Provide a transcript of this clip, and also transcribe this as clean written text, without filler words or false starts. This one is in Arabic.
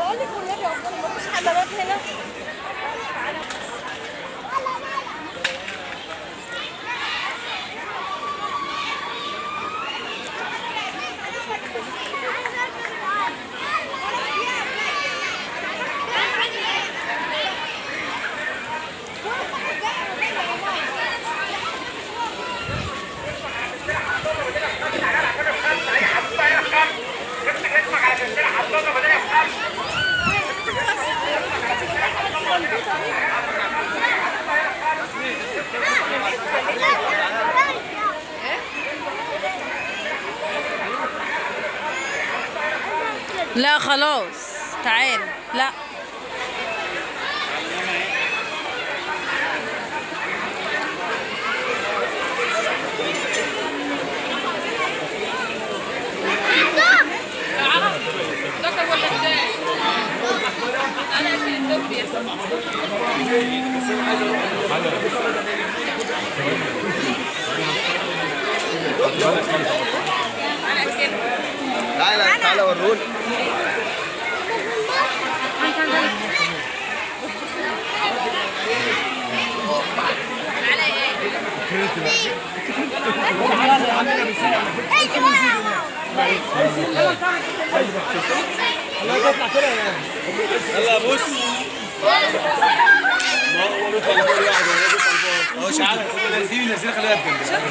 بقول لك والنبي مفيش حمامات هنا. لا خلاص، تعال. لا تعالى تعالى وروني. يلا بص. ما هو بيطلع فوق لوحده، هو بيطلع فوق. هو شعار نازلين خليها تجنن.